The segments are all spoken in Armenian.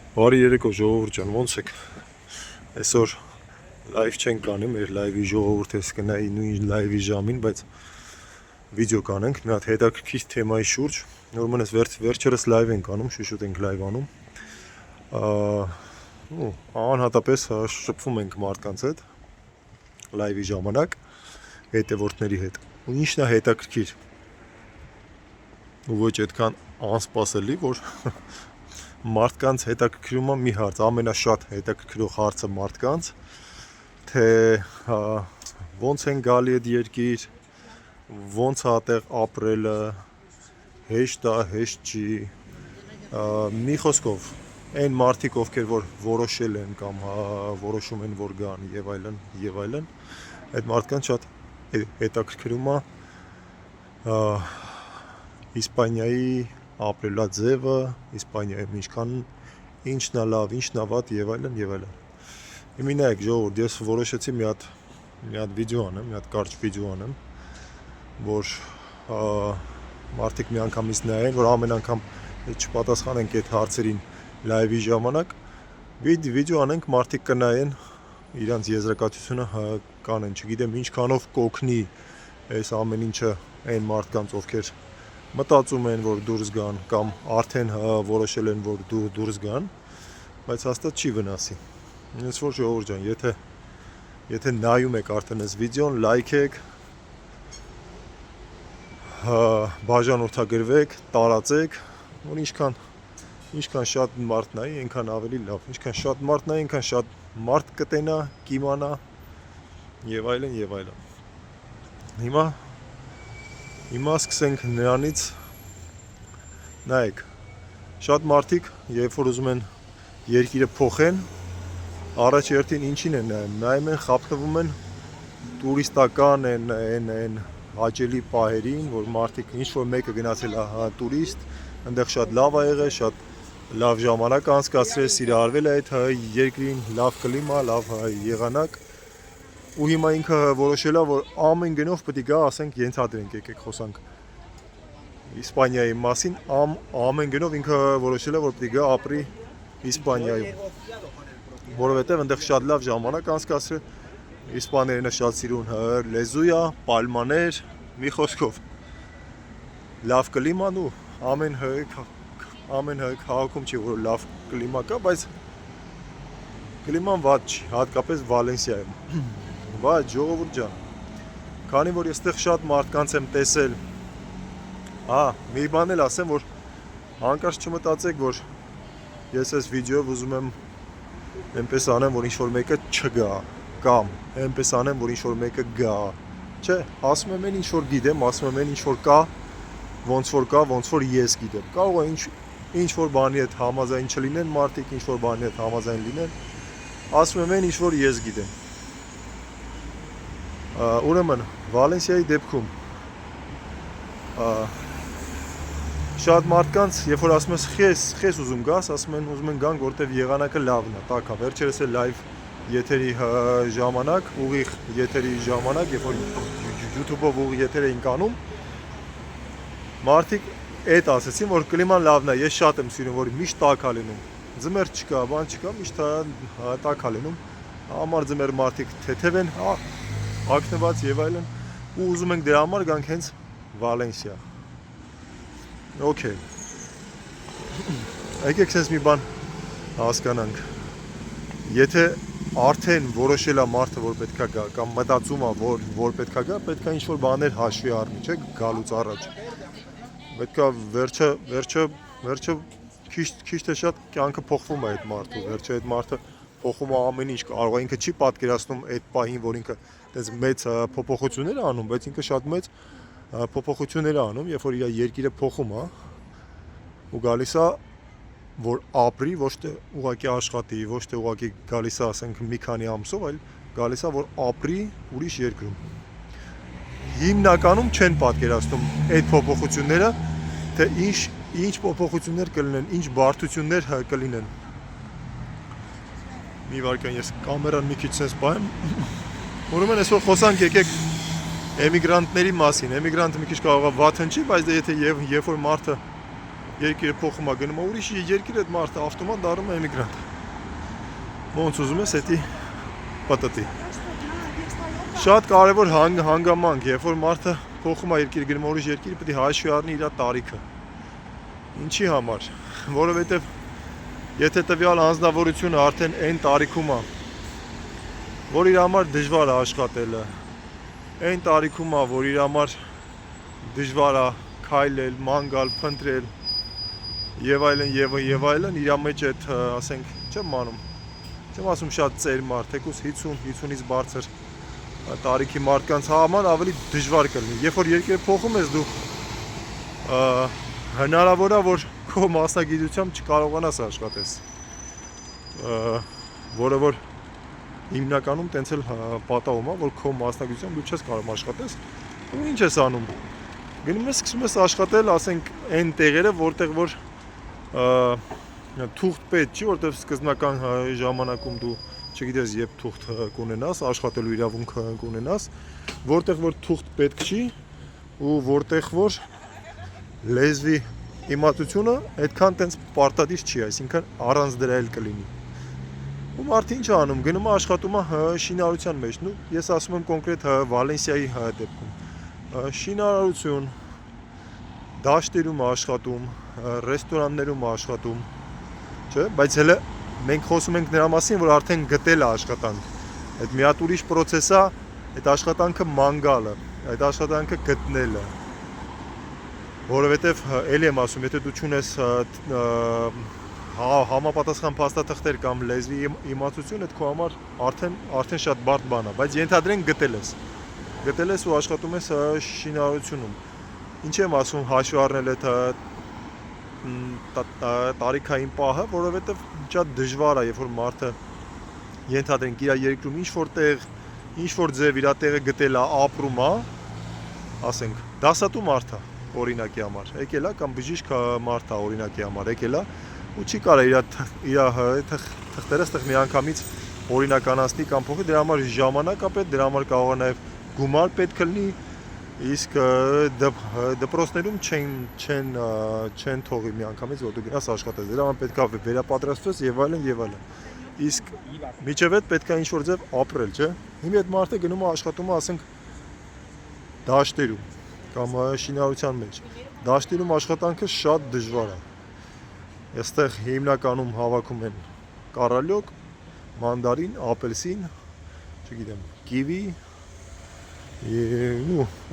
Բարի երեկո ժողովուրդ ջան, ոնց եք։ Այսօր լայվ չենք կանի, մեր լայվի ժողովուրդը կնայի նույն լայվի ժամին, բայց վիդեո կանենք մի հատ հետաքրքիր թեմայի շուրջ։ Նորմալից վերջերս լայվ ենք անում, շուշուտ ենք լայվ անում։ Անհատապես շփվում ենք մարդկանց հետ լայվի ժամանակ, հետևորդների հետ։ Ու ինչն է հետաքրքիր։ Ու ոչ այդքան անսպասելի, որ մարդկանց հետաքրքրում է մի հարց, ամենաշատ հետաքրքրող հարցը մարդկանց, թե ոնց են գալի այդ երկիր, ոնց է այդտեղ ապրելը, հեշտ է, հեշտ չի, մի խոսքով, այն մարդիկ, ովքեր որ որոշել են կամ որոշում են, որ գան եւ այլն, այդ մարդկանց շատ հետաքրքրում է Իսպանիայի ապրելաձևը, Իսպանիայում ինչն է լավ, ինչն է վատ եւ այլն։ Հիմա նայեք ժողովուրդ, ես որոշեցի մի հատ վիդեո անեմ, մի հատ կարճ վիդեո անեմ, որ մարդիկ մի անգամից նայեն, որ ամեն անգամ չպատասխանենք այդ հարցերին լայվի ժամանակ, վիդեո անենք, մարդիկ կնայեն, իրանց եզրակացությունը կանեն, չգիտեմ ինչքանով կօգնի այս ամեն ինչը այն մարդկանց, ովքեր մտածում են, որ դուրս գան կամ արդեն որոշել են, որ դուրս գան, բայց հաստատ չի վնասի։ Ինձ որ ժողովուրդ ջան, եթե նայում եք արդեն այս վիդեոն, լայքեք, բաժանորդագրվեք, տարածեք, որ ինչքան շատ մարդ նայի, այնքան ավելի լավ, ինչքան շատ մարդ նայի, այնքան շատ մարդ կտենա, կիմանա եւ այլն։ Հիմա սկսենք նրանից, նայեք, շատ մարդիկ, երբ որ ուզում են երկիրը փոխեն, առաջ երթին ինչին են նայում են, խաբնվում են տուրիստական են հաճելի պահերին, որ մարդիկ ինչ-որ մեկը գնացել է տուրիստ, այնտեղ շատ լավ է եղել, շատ լավ ժամանակ անցկացրել, սիրահարվել է այդ երկրին, լավ կլիմա, լավ եղանակ, ու հիմա ինքը որոշել է, որ ամեն գնով պետք է գա, ասենք ենթադրենք, եկեք խոսանք Իսպանիայի մասին, ամեն գնով ինքը որոշել է, որ պետք է գա ապրի Իսպանիայում, որովհետև այնտեղ շատ լավ ժամանակ անցկացրել, իսպաներենը շատ սիրուն լեզու է, պալմաներ, մի խոսքով լավ կլիման ու ամեն քաղաքում չի, որ լավ կլիմա կա, բայց կլիման վատ չի, հատկապես Վալենսիայում։ Բայց ժողովուրդ ջան, քանի որ ես այդտեղ շատ մարդկանց եմ տեսել, մի բան էլ ասեմ, որ հանկարծ չմտածեք, որ ես այս վիդեոյով ուզում եմ այնպես անեմ, որ ինչ-որ մեկը չգա, կամ այնպես անեմ, որ ինչ-որ մեկը գա, չէ, ասում եմ այն ինչ-որ գիտեմ, ասում եմ այն ինչ-որ կա, ոնց որ ես գիտեմ, կարող է ինչ-որ բանի հետ համաձայն չլինեն մարդիկ, ինչ-որ բանի հետ համաձայն լինեն, ասում եմ այն ինչ-որ ես գիտեմ։ Ուրեմն, Վալենսիայի դեպքում շատ մարդկանց, երբ որ ասում ես խես ուզում գաս, ասում են ուզում են գանք, որտեվ եղանակը լավն է, տաք է, վերջերս է լայվ եթերի ժամանակ, ուղիղ եթերի ժամանակ, երբ որ YouTube-ով ուղիղ եթեր էինք անում, մարդիկ այդ ասեցին, որ կլիման լավն է, ես շատ եմ սիրում, որ միշտ տաք է լինում, ձմեռ չկա, բան չկա, միշտ տաք է լինում, համար ձմեռ մարդիկ թեթև են, ակնված եւ այլն, ու ուզում ենք դրա համար գանք հենց Վալենսիա։ Okay։ Եկեք sense մի բան հասկանանք։ Եթե արդեն որոշել է մարդը, որ պետքա գա, կամ մտածում է, որ պետքա գա, պետքա ինչ-որ բաներ հաշվի առնի, չէ՞, գալուց առաջ։ Պետքա վերջը քիչ թե շատ կյանքը փոխվում է այդ մարդու, վերջը այդ մարդը փոխում է ամեն ինչ, կարող է ինքը չի պատկերացնում այդ պահին, որ ինքը այդպես մեծ փոփոխություններ է անում, բայց ինքը շատ մեծ փոփոխություններ է անում, երբ որ իր երկիրը փոխում է ու գալիս է, որ ապրի, ոչ թե ուղղակի աշխատի, ոչ թե ուղղակի գալիս է, ասենք մի քանի ամսով, այլ գալիս է, որ ապրի ուրիշ երկրում։ Հիմնականում չեն պատկերացնում այդ փոփոխությունները, թե ինչ փոփոխություններ կլինեն, ինչ բարդություններ կլինեն։ Մի վարքան ես կամերան մի քիչ sense պահեմ։ Ուրեմն այսօր խոսանք եկեք էմիգրանտների մասին։ Էմիգրանտը մի քիչ կարող է վատ հնչի, բայց եթե երբ որ մարդը երկիրը փոխում է գնում է ուրիշ երկիր, այդ մարդը ավտոմատ դառնում է էմիգրանտ։ Ոնց ուզում ես, էդի պատտի։ Շատ կարևոր հանգամանք, երբ որ մարդը փոխում է երկիր, գնում է ուրիշ երկիր, պետք է հաշվի առնի իր տարիքը։ Ինչի համար, որովհետև եթե տվյալ անձնավորությունը արդեն այն տարիքում է, որ իր համար դժվար է աշխատելը, այն տարիքում է, որ իր համար դժվար է քայլել, ման գալ, փնտրել եւ այլն, իր մեջ այդ, ասենք, չեմ անում, չեմ ասում շատ ծեր մարդ, թեկուզ 50-50-ից բարձր տարիքի մարդկանց համար ավելի դժվար կլինի։ Երբ որ երկիրը փոխում ես, դու հնարավոր է, որ քո մասնագիտությամբ չկարողանաս աշխատես, որը որ հիմնականում տենց էլ պատահում է, որ քո մասնագիտությամբ դու չես կարող աշխատես, ու ինչ ես անում։ Գնում ես սկսում ես աշխատել, ասենք, այն տեղերը, որտեղ որ թուղթ պետք չի, որտեղ սկզբնական ժամանակում դու չգիտես, երբ թուղթ կունենաս, աշխատելու իրավունք կունենաս, որտեղ որ թուղթ պետք չի ու որտեղ որ լեզվի իմացությունը այդքան տենց պարտադիր չի, այսինքն առանց դրա էլ կլինի։ Ու մարդը ինչ անում, գնում է աշխատում է շինարարության մեջ, ես ասում եմ կոնկրետ Վալենսիայի դեպքում, շինարարություն, դաշտերում աշխատում, ռեստորաններում աշխատում, չէ, բայց հələ մենք խոսում ենք նրա մասին, որ արդեն գտել է աշխատանք։ Այդ մի հատ ուրիշ process է, այդ աշխատանքը մանգալը, այդ աշխատանքը գտնելը։ Որովհետև էլի եմ ասում, եթե դու չունես համապատասխան փաստաթղթեր կամ լեզվի իմացություն, այդ քո համար արդեն շատ բարդ բան է, բայց ենթադրենք գտել ես ու աշխատում ես շինարարությունում։ Ինչ եմ ասում հաշվի առնել այդ տարիքային պահը, որովհետև շատ դժվար է, երբ որ մարդը ենթադրենք իր երկրում ինչ-որ ձև իր տեղը գտել է, ապրում է, ասենք, դասատու մարդ է, օրինակի համար, եկել է կամ բժիշկ մարդ է, օրինակի համար, եկել է ու չի կարող իր թղթերը ստեղ միանգամից օրինականացնի կամ փոխի, դրա համար ժամանակ է պետք, դրա համար կարող է նաև գումար պետք լինի, իսկ դպրոցներում չեն թողի միանգամից, որ դու գնաս աշխատես, դրա համար պետք է վերապատրաստվես եւ այլն, իսկ միջև այդ պետք է ինչ-որ ձև ապրել, չէ։ Հիմա այդ մարդը գնում է աշխատում է, ասենք, դաշտերում կամ շինարարության մեջ։ Դաշտերում աշխատանքը շատ դժվար է։ Այստեղ հիմնականում հավաքում են կարալյոկ, մանդարին, ապելսին, չգիտեմ, կիվի,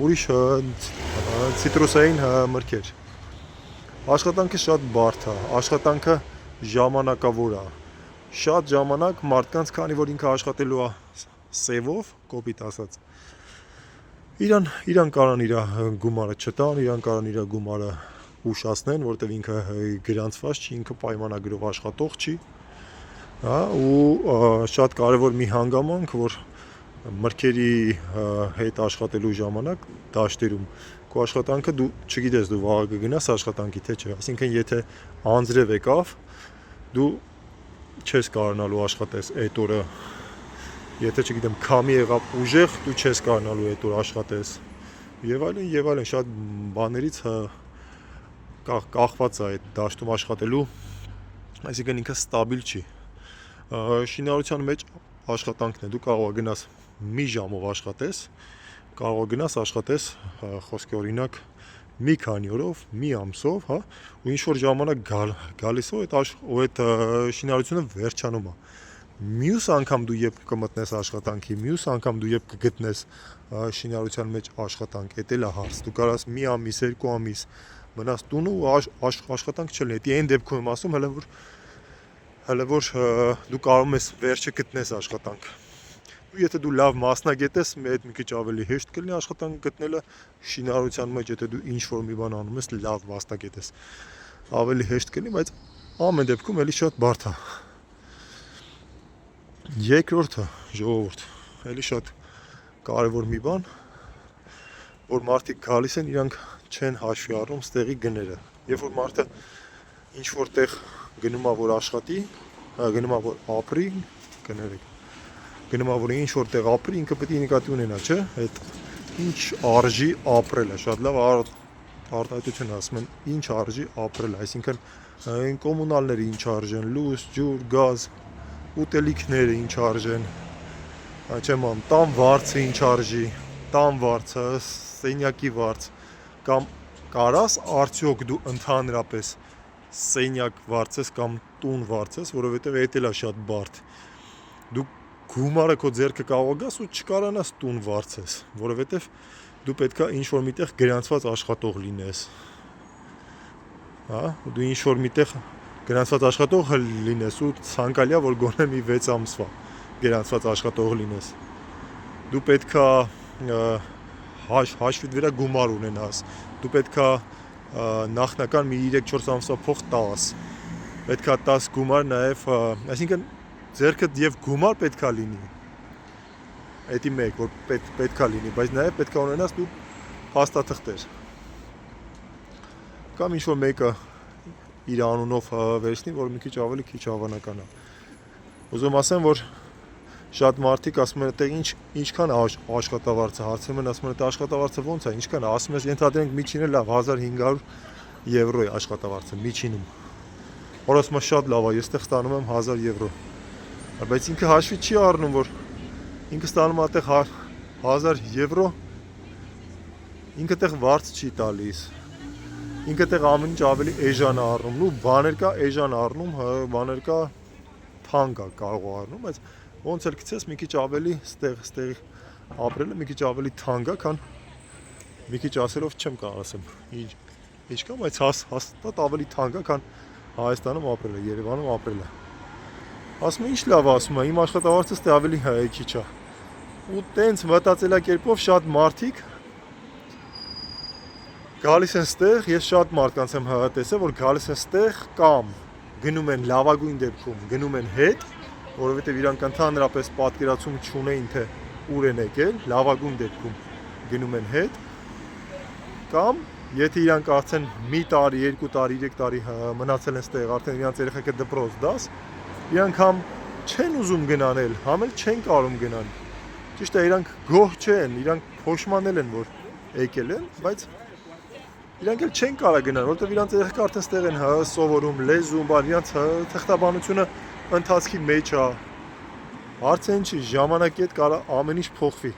ուրիշ ցիտրուսային մրգեր։ Աշխատանքը շատ բարդ է, աշխատանքը ժամանակավոր է։ Շատ ժամանակ մարդկանց, քանի որ ինքը աշխատելու է սևով, կոպիտ ասած, իրան կարան իր գումարը չտան, իրան կարան իր գումարը ուշացնեն, որտեղ ինքը գրանցված չի, ինքը պայմանագրով աշխատող չի, ու շատ կարևոր մի հանգամանք, որ մրգերի հետ աշխատելու ժամանակ դաշտերում քո աշխատանքը դու չգիտես դու վաղը կգնաս աշխատանքի թե չէ, այսինքն եթե անձրև եկավ, դու չես կարողանալու աշխատես այդ օրը, եթե չգիտեմ քամի եղավ ուժեղ, դու չես կարողանալու այդ օր աշխատես, եւ այլն, շատ բաներից կախված է այդ դաշտում աշխատելու, այսինքն ինքը ստաբիլ չի։ Շինարարության մեջ աշխատանքն է, դու կարող ես գնաս մի ժամով աշխատես, կարող ես գնաս աշխատես, խոսքի օրինակ, մի քանի օրով, մի ամսով, հա, ու ինչ-որ ժամանակ գալիսով այդ շինարարությունը վերջանում է։ Մյուս անգամ դու երբ կմտնես աշխատանքի, մյուս անգամ դու երբ կգտնես շինարարության մեջ աշխատանք, դա էլ է հարց։ Դու կարող ես մի ամիս, 2 ամիս մնաս տունը ու աշխատանք չլինի։ Դա այն դեպքում եմ ասում, հələ որ դու կարող ես վերջը գտնես աշխատանք։ Եթե դու լավ մասնագետ ես, այդ մի քիչ ավելի հեշտ կլինի աշխատանք գտնելը, շինարարության մեջ եթե դու ինչ-որ մի բան անում ես, լավ մասնագետ ես, ավելի հեշտ կլինի, բայց ամեն դեպքում էլի շատ բարդ է։ Երկրորդը, ժողովուրդ, էլի շատ կարևոր մի բան, որ մարդիկ գալիս են, իրանք չեն հաշվի առնում ստեղի գները։ Երբ որ մարդը ինչ-որ տեղ գնում է որ աշխատի, գնում է որ ապրի, գնում է որ ինչ-որ տեղ ապրի, ինքը պետք է նկատի ունենա, չէ՞, այդ ինչ արժի ապրելը, շատ լավ արտահայտություն ասում են ինչ արժի ապրել, այսինքն այն կոմունալները ինչ արժեն, լույս, ջուր, գազ, ուտելիքները ինչ արժեն, չեմ անում, տան վարձը ինչ արժի, տան վարձը, սենյակի վարձ, կամ կարաս արդյոք դու ընդհանրապես սենյակ վարձես կամ տուն վարձես, որովհետև էդ էլ է շատ բարդ։ Դու գումարը քո ձեռքը կարող գաս ու չկարանաս տուն վարձես, որովհետև դու պետքա ինչ-որ միտեղ գրանցված աշխատող լինես։ Հա, դու ինչ-որ միտեղ գրանցված աշխատող լինես ու ցանկալի է որ գոնե մի 6 ամսվա գրանցված աշխատող լինես։ Դու պետքա հաշվիդ վրա գումար ունենաս, դու պետքա նախնական մի 3-4 ամսվա փող տաս, պետքա տաս գումար նաև, այսինքն ձեռքդ եւ գումար պետքա լինի, էդի մեկ, որ պետքա լինի, բայց նաև պետքա ունենաս դու փաստաթղթեր, կամ ինչ-որ մեկը իր անունով վերցնի, որ մի քիչ ավելի քիչ հավանական է։ Ուզում ասեմ, որ շատ մարդիկ ասում են, «Այդտեղ ինչքան աշխատավարձը», հարցնում են, ասում են, «Այդ աշխատավարձը ո՞նց է, ինչքան է», ասում ես, ենթադրենք միջինը լավ 1500 եվրո է աշխատավարձը միջինում։ Որ ասում եմ, շատ լավ է, ես այդտեղ ստանում եմ 1000 եվրո։ Բայց ինքը հաշվի չի առնում, որ ինքը ստանում է այդտեղ 1000 եվրո, ինքը այդտեղ վարձ չի տալիս։ Ինքը այդտեղ ամեն ինչ ավելի էժան է առնում, ու բաներ կա էժան առնում, բաներ կա թանկ է կարող առնում, բայց ոնց էլ գցես մի քիչ ավելի ստեղ ապրելը մի քիչ ավելի թանկ է, քան մի քիչ ասելով չեմ կարող ասեմ ինչ կա, բայց հաստատ ավելի թանկ է, քան Հայաստանում ապրելը, Երևանում ապրելը։ Ասում եմ, ինչ լավ ասում եմ, իմ աշխատավարձը ստե ավելի քիչ է։ Ու տենց մտածելակերպով շատ մարդիկ գալիս են ստեղ, ես շատ մարդկանց եմ տեսել, որ գալիս են ստեղ կամ գնում են լավագույն դեպքում, գնում են հետ, որովհետև իրանք ընդհանրապես պատկերացում չունեին, թե ուր են եկել, լավագույն դեպքում գնում են հետ, կամ եթե իրանք արդեն մի տարի, 2 տարի, 3 տարի մնացել են ստեղ, արդեն իրանք երեխեքը դպրոց դաս, իրանք համ չեն ուզում գնանել, համ էլ չեն կարում գնան։ Ճիշտ է, իրանք գոհ չեն, իրանք փոշմանել են, որ եկել են, բայց իրանք էլ չեն կարող գնալ, որովհետև իրանք երեխեքը արդեն ստեղ են սովորում, լեզուն, բան, իրանք թղթաբանությունը ընթացքի մեջ է։ Հարցը ինչ է, ժամանակի հետ կարող ամեն ինչ փոխվի,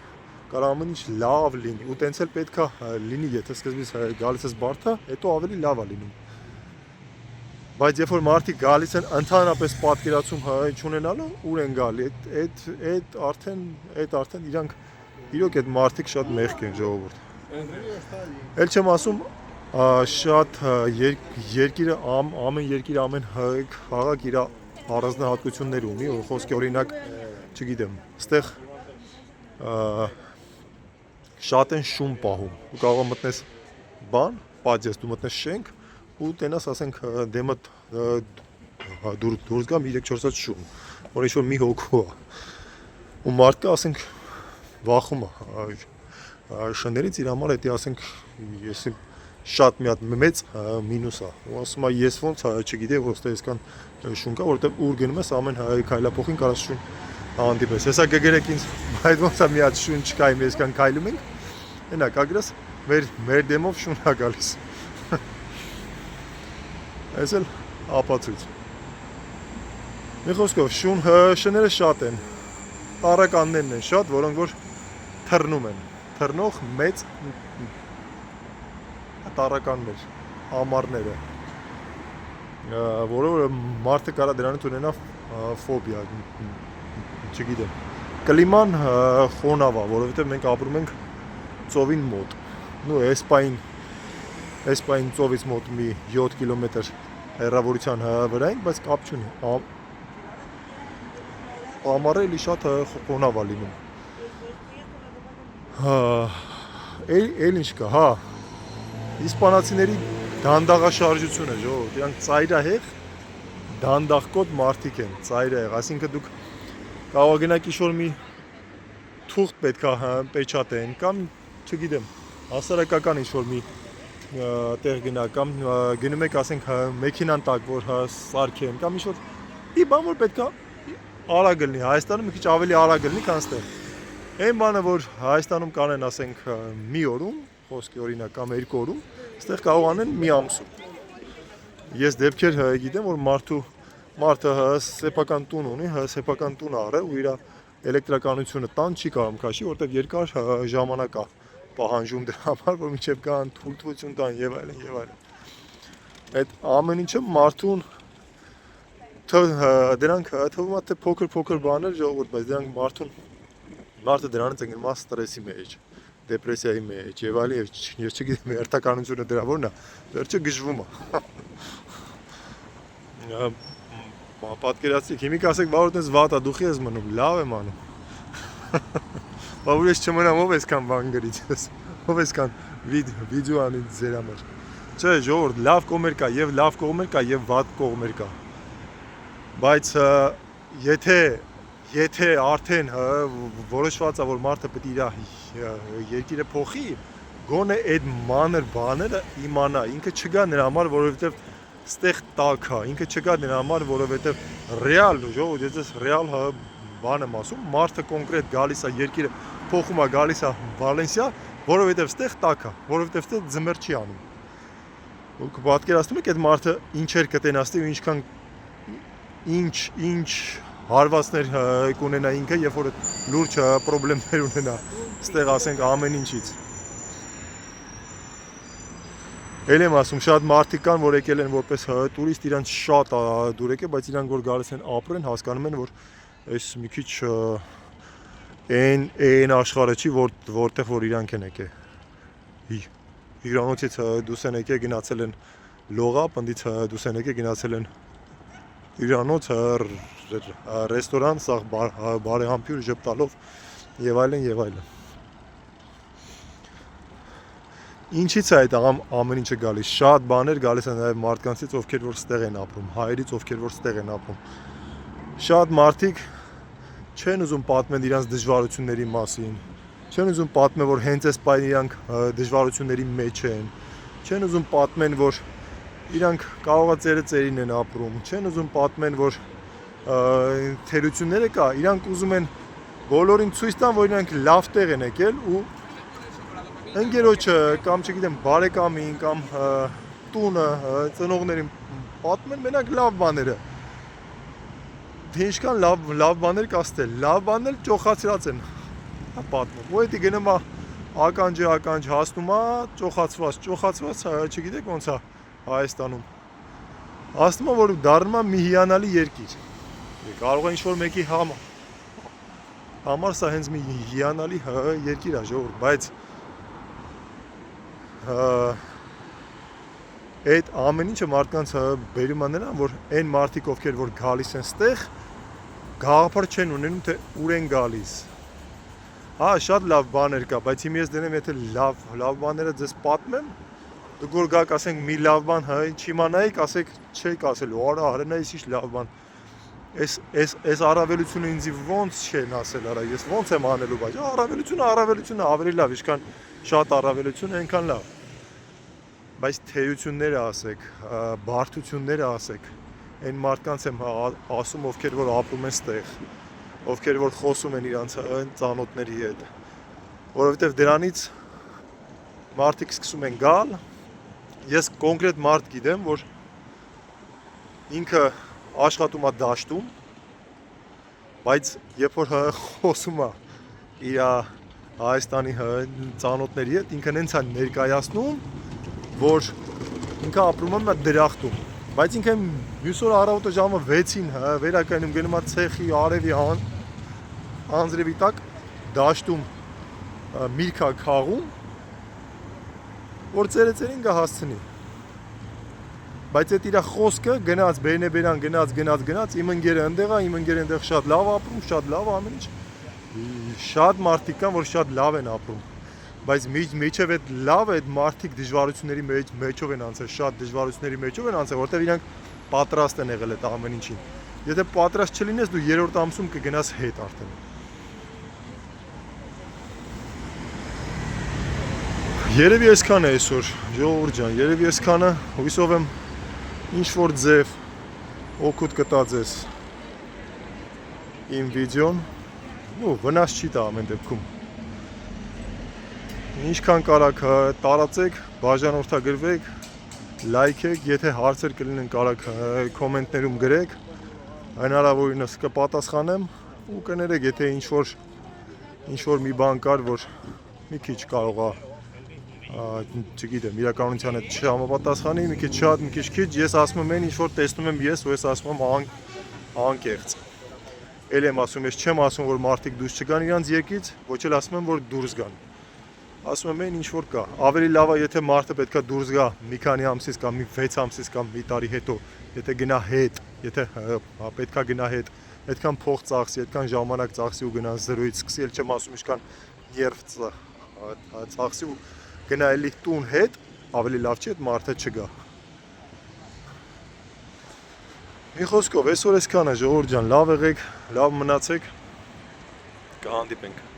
կարող ամեն ինչ լավ լինի, ու տենց էլ պետք է լինի, եթե սկզբից գալիս ես բարդա, հետո ավելի լավ է լինում։ Բայց երբ որ մարդիկ գալիս են ընդհանրապես պատկերացում չունենալու, ուր են գալի, այդ արդեն իրանք իրոք այդ մարդիկ շատ մեղք են ժողովուրդ։ Էլ չեմ ասում շատ երկիրը ամեն երկիր ամեն քաղաք իր առանձնահատկություններ ունի, խոսքի օրինակ, չգիտեմ, այստեղ շատ են շուն պահում։ Դու կարող ես մտնես բան, պատժես, դու մտնես շենք ու տենաս ասենք դեմդ դուրս գամ 3-4 հատ շուն, որ ինչ-որ մի հոգու է։ Ու մարդը ասենք վախում է շներից իր համար էդի ասենք ես շատ մի հատ մեծ մինուս է։ Ու ասում է ես ոնց չգիտեմ որ ստե այսքան շուն կա, որովհետև ուր գնում ես ամեն քայլափոխին կարաս շուն հանդիպես։ Հեսա կգրեք ինձ, բայց ոնց է մի հատ շուն չկա, իմ այսքան քայլում ենք։ Այնա կագրես մեր դեմով շուն է գալիս։ Այս էլ ապացույց։ Մի խոսքով շները շատ են։ Տարականներն են շատ, որոնք որ թռնում են։ Թռնող մեծ տարականներ, ամառները, որը մարդը կարա դրանից ունենա ֆոբիա, չգիտեմ։ Կլիման խոնավ է, որովհետև մենք ապրում ենք ծովին մոտ։ Նու Էսպային ծովից մոտ մի 7 կիլոմետր հեռավորության վրա ենք, բայց կապ չունի։ Ամառը էլի շատ խոնավ է լինում։ Էլ ինչ կա, հա։ Իսպանացիների դանդաղաշարժությունը, ժողովուրդ, իրանք ծայրահեղ դանդաղկոտ մարդիկ են, ծայրահեղ, այսինքն դուք կարող գնաք ինչ-որ մի թուղթ պետք է պեչատեն կամ, չգիտեմ, հասարակական ինչ-որ մի տեղ գնաք կամ գնում եք, ասենք, մեքենան տակ, որ սարքեն կամ ինչ-որ մի բան, որ պետք է արագ լինի, Հայաստանում մի քիչ ավելի արագ լինի, քան ստեղ։ Այն բանը, որ Հայաստանում կանեն, ասենք, մի օրում, խոսքի օրինակ կամ 2 օրում, այստեղ կարող անեն մի ամսում։ Ես դեպքեր գիտեմ, որ մարդը սեփական տուն ունի, սեփական տուն առը ու իր էլեկտրականությունը տան չի կարող քաշի, որտեղ երկար ժամանակ է պահանջում դրա համար, որ մինչև կան թույլտվություն տան եւ այլն եւ այլն։ Այդ ամեն ինչը մարդուն դրանք թվում է թե փոքր բաներ ժողովուրդ, բայց դրանք մարդը դրանից է գնում ստրեսի մեջ, դեպրեսիայի մեջ եւ այլն եւ ես չգիտեմ երթականությունը դրա որն է, վերջը գժվում է։ Պատկերացրեք, հիմիկ ասեք, բա որ տես վատ է, դուխի ես մնում, լավ եմ անում։ Բա որ ես չմնամ, ով էսքան բան գրից ես, ով էսքան վիդեո անի ձեր համար։ Չէ, ժողովուրդ, լավ կողմեր կա եւ լավ կողմեր կա եւ վատ կողմեր կա։ Բայց եթե արդեն որոշված է, որ մարդը պետք է իր երկիրը փոխի, գոնե այդ մանր բաները իմանա, ինքը չգա նրա համար, որովհետեւ ստեղ տակ է, ինքը չգա նրա համար, որովհետեւ ռեալ, ժողովուրդ, ես ռեալ բան եմ ասում, մարդը կոնկրետ գալիս է երկիրը փոխում է, գալիս է Վալենսիա, որովհետեւ ստեղ տակ է, որովհետեւ ստեղ ձմեռ չի անում։ Ու պատկերացնում եք այդ մարդը ինչեր կտենաստի ու ինչքան ինչ հարվածներ կունենա ինքը, երբ որ լուրջ խնդիրներ ունենա, ստեղ ասենք ամեն ինչից։ Էլ եմ ասում, շատ մարդիկ կան, որ եկել են որպես տուրիստ, իրանց շատ դուր եկել, բայց իրանք որ գալիս են ապրեն, հասկանում են, որ այս մի քիչ այն աշխարհը չի, որտեղ որ իրանք են եկել։ Հյուրանոցից դուրս են եկել, գնացել են լողա, պնդից դուրս են եկել, գնացել են հյուրանոց, ռեստորան, սաղ բարեհամբույր ժպտալով եւ այլն եւ այլն։ Ինչից է այդ ամեն ինչը գալիս, շատ բաներ գալիս են նաև մարդկանցից, ովքեր որ ստեղ են ապրում, հայերից, ովքեր որ ստեղ են ապրում։ Շատ մարդիկ չեն ուզում պատմել իրենց դժվարությունների մասին, չեն ուզում պատմել, որ հենց այս պայն իրանք դժվարությունների մեջ են, չեն ուզում պատմեն, որ իրանք կարող է ծերին են ապրում, չեն ուզում պատմեն, որ թերությունները կա, իրանք ուզում են բոլորին ցույց տան, որ իրանք լավ տեղ են եկել ու ընկերոջը կամ չգիտեմ բարեկամին կամ տունը ծնողներին պատմեն մենակ լավ բաները։ Թե ինչքան լավ բաներ կա ստել, լավ բաներ ճոխացրած են պատմում։ Ու դա գնում է ականջ հասնում է ճոխացված, չգիտեք ոնց է Հայաստանում։ Ասում եմ, որ դառնում է մի հիանալի երկիր։ Կարող է ինչ-որ մեկի համար սա հենց մի հիանալի երկիր է ժողովուրդ, բայց այդ ամեն ինչը մարդկանց բերում է նրան, որ այն մարդիկ, ովքեր որ գալիս են ստեղ, գաղափար չեն ունենում, թե ուր են գալիս։ Հա, շատ լավ բաներ կա, բայց հիմա ես դնեմ, եթե լավ բաները ձեզ պատմեմ, դուք որ գաք ասենք մի լավ բան չիմանայիք, ասեք չեք ասելու, արա հարենայից ինչ լավ բան։ Այս առավելությունը ինձ ոնց չեն ասել, արա, ես ոնց եմ անելու, բայց առավելությունը ավելի լավ, ինչքան շատ առավելություն այնքան լավ։ Բայց թեյությունները ասեք, բարդությունները ասեք, այն մարդկանց եմ ասում, ովքեր որ ապրում են ստեղ, ովքեր որ խոսում են իրանց ծանոթների հետ, որովհետև դրանից մարդիկ սկսում են գալ, ես կոնկրետ մարդ գիտեմ, որ ինքը աշխատում է դաշտում, բայց երբ որ խոսում է իր Հայաստանի ծանոթների հետ, ինքը նենց է ներկայացնում, որ ինքը ապրում է մի դրախտում, բայց ինքը մյուս օր առավոտը ժամը 6-ին վերակայնում գնում է ցեխի արևի անձրևի տակ դաշտում միրգա խաղում, որ ծերին կհասցնի։ Բայց այդ իր խոսքը գնաց բերնեբերան գնաց իմ ընկերը այնտեղ է, իմ ընկերը այնտեղ շատ լավ ապրում, շատ լավ ամեն ինչ։ Շատ մարդիկ կան, որ շատ լավ են ապրում, բայց միջև այդ լավ այդ մարդիկ դժվարությունների մեջով են անցել, շատ դժվարությունների մեջով են անցել, որտեղ իրանք պատրաստ են եղել այդ ամեն ինչին։ Եթե պատրաստ չլինես, դու երրորդ ամսում կգնաս հետ արդեն։ Երևի այսքան է այսօր, ժողովուրդ ջան, երևի այսքանը, հույսով եմ ինչ որ ձև օգուտ կտա ձեզ իմ վիդեոն, ու վնաս չի տա ամեն դեպքում։ Ինչքան կարաք տարածեք, բաժանորդագրվեք, լայքեք, եթե հարցեր կլինեն կարաք կոմենտներում գրեք, հնարավորինս կպատասխանեմ ու կներեք, եթե ինչ-որ մի բան կար, որ մի քիչ կարողա չգիտեմ, իրականության հետ չհամապատասխանի, մի քիչ շատ, մի քիչ քիչ, ես ասում եմ այն ինչ-որ տեսնում եմ ես, ու ես ասում եմ անկեղծ։ Էլ եմ ասում, ես չեմ ասում, որ մարդիկ դուրս չգան իրանց երկից, ոչ էլ ասում եմ, որ դուրս գան։ Ասում եմ այն ինչ որ կա։ Ավելի լավ է, եթե մարդը պետքա դուրս գա մի քանի ամսից կամ մի 6 ամսից կամ մի տարի հետո, եթե գնա հետ, եթե պետքա գնա հետ, այդքան փող ծախսի, այդքան ժամանակ ծախսի ու գնա 0-ից սկսի, էլ չեմ ասում ինչքան ներվ ծախսի ու գնա էլի տուն հետ, ավելի լավ չի այդ մարդը չգա։ Մի խոսքով, այսօր այսքանը ժողովուրդ ջան, լավ եղեք, լավ մնացեք, կհանդիպենք։